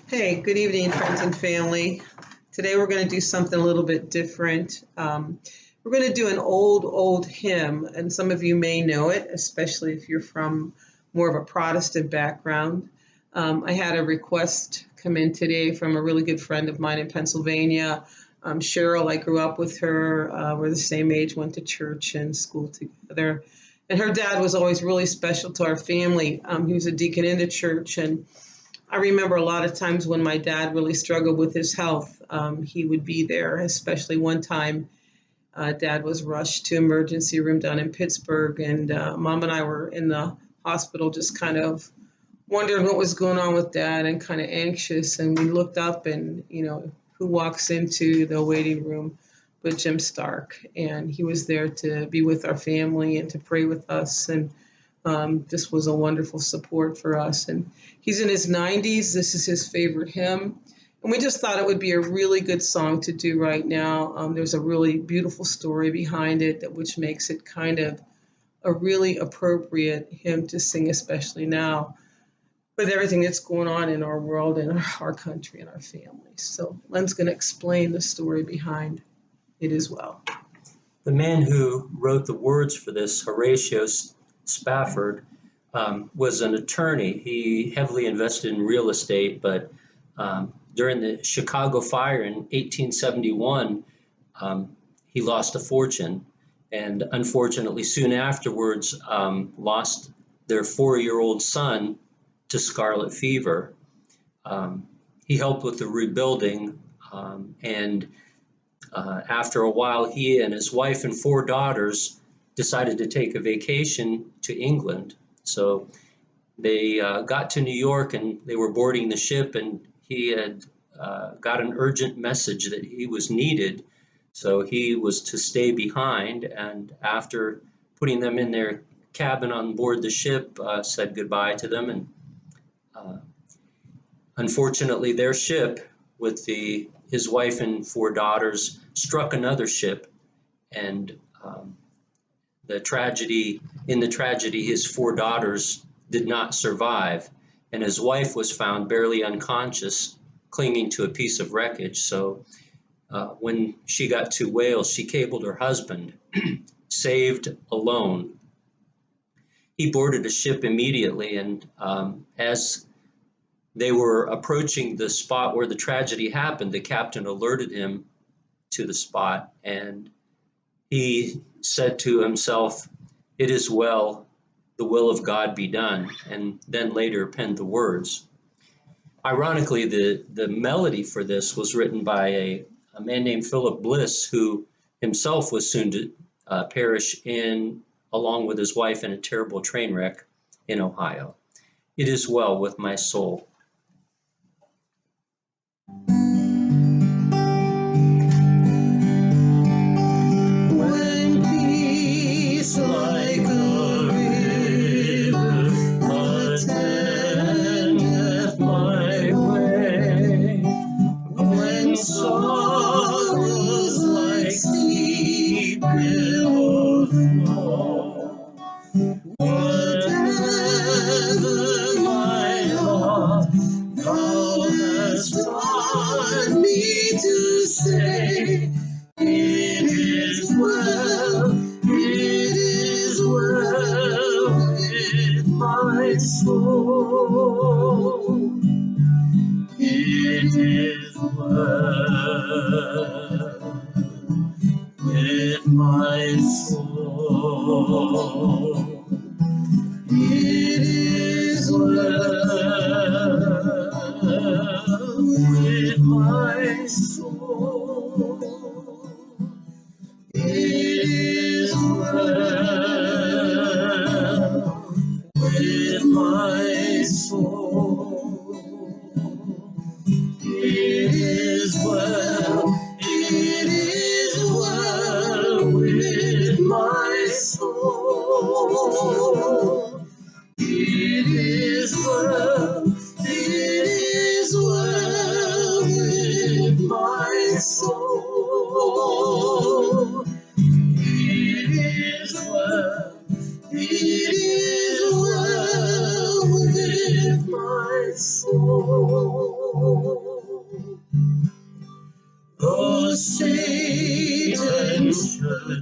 Hey, good evening, friends and family. Today we're going to do something a little bit different. We're going to do an old hymn, and some of you may know it, especially if you're from more of a Protestant background. I had a request come in today from a really good friend of mine in Pennsylvania. Cheryl, I grew up with her. We're the same age, went to church and school together. And her dad was always really special to our family. He was a deacon in the church, and I remember a lot of times when my dad really struggled with his health, he would be there, especially one time dad was rushed to emergency room down in Pittsburgh, and mom and I were in the hospital just kind of wondering what was going on with dad and kind of anxious. And we looked up and, who walks into the waiting room but Jim Stark. And he was there to be with our family and to pray with us. And this was a wonderful support for us. And he's in his 90s. This is his favorite hymn. And we just thought it would be a really good song to do right now. There's a really beautiful story behind it, which makes it kind of a really appropriate hymn to sing, especially now with everything that's going on in our world and our country and our families. So Len's going to explain the story behind it as well. The man who wrote the words for this, Horatio Spafford, was an attorney. He heavily invested in real estate, but during the Chicago fire in 1871, he lost a fortune, and unfortunately soon afterwards lost their 4-year-old son to scarlet fever. He helped with the rebuilding, and after a while, he and his wife and 4 daughters decided to take a vacation to England. So they got to New York and they were boarding the ship, and he had got an urgent message that he was needed. So he was to stay behind, and after putting them in their cabin on board the ship, said goodbye to them. And unfortunately, their ship with his wife and 4 daughters struck another ship, and in the tragedy, his 4 daughters did not survive, and his wife was found barely unconscious, clinging to a piece of wreckage. So when she got to Wales, she cabled her husband, saved alone. He boarded a ship immediately, and as they were approaching the spot where the tragedy happened, the captain alerted him to the spot, and he said to himself, "It is well, the will of God be done," and then later penned the words. Ironically, the melody for this was written by a man named Philip Bliss, who himself was soon to perish along with his wife in a terrible train wreck in Ohio. It is well with my soul.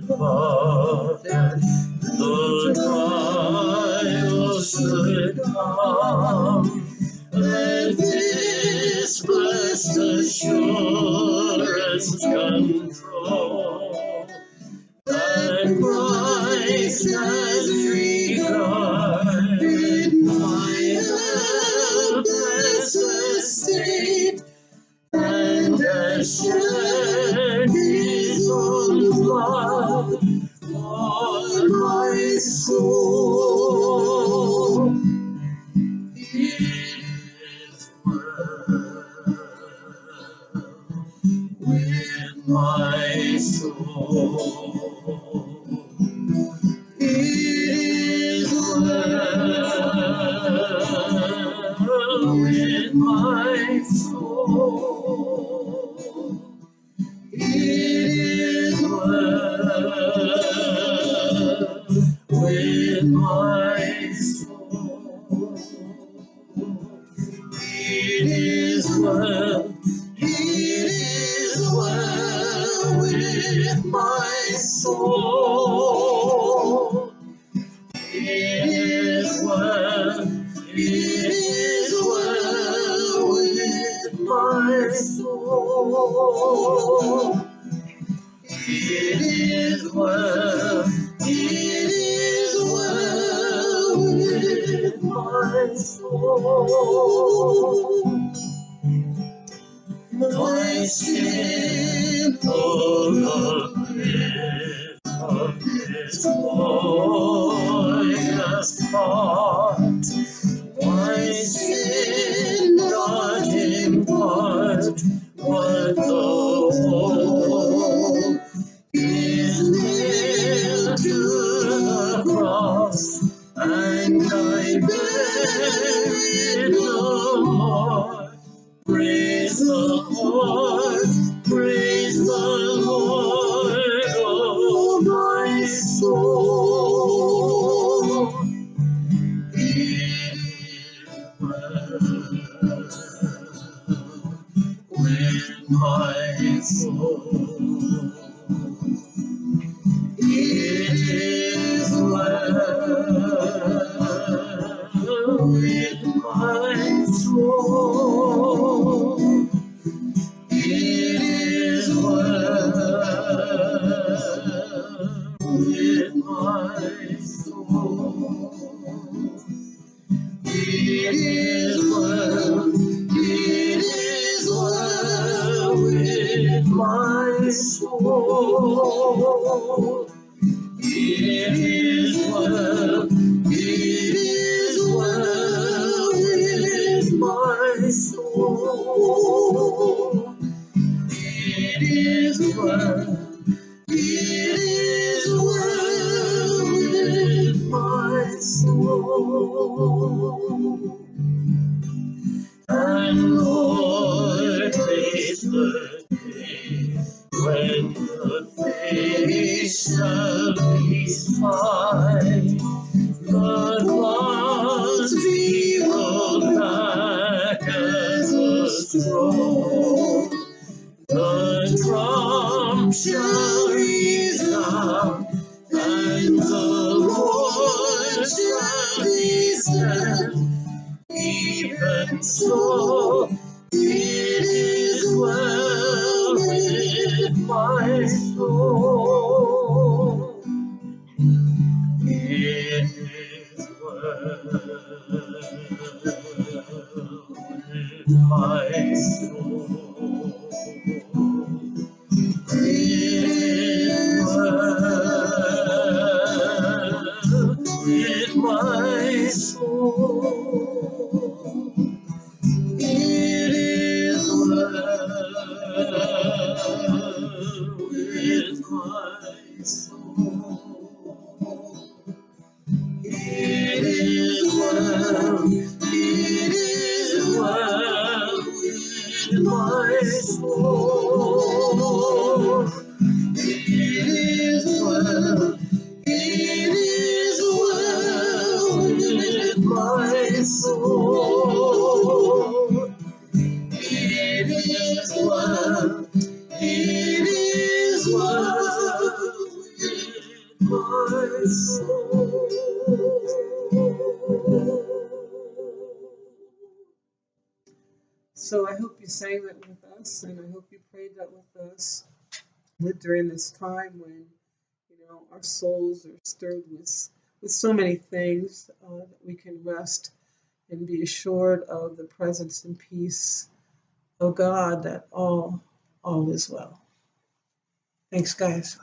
Father, the trials should come. Let this blessed assurance control that Christ has regarded my helpless estate and has shed his own blood for my soul. It is well with my soul. It is well with my soul. It is well with my soul. It is well. It is well with my soul. It is well. It is well with my soul. It is well. It is well with my soul. My sin, oh, of His glorious heart. My sin not in part, but the whole is nailed to the cross, and I bear it no more. Praise the Lord, praise the Lord, oh my soul. It is well with my soul. It is well with my soul. It is well with my soul. It is well. It is well with my soul. It is well. It is well with my soul. It is well. It is well with my soul. And Lord, face the day when the face shall be spy. The clouds be rolled back as a scroll. The drum shall resound, and the Lord shall be said. Even so, it is well with my soul. It is well with my soul. It is well with my soul. It is well with my soul. It is well. It is well with my soul. It is well. It is well with my soul. It is well. It is well So I hope you sang that with us, and I hope you prayed that with us during this time when our souls are stirred with so many things that we can rest and be assured of the presence and peace of God, that all is well. Thanks, guys.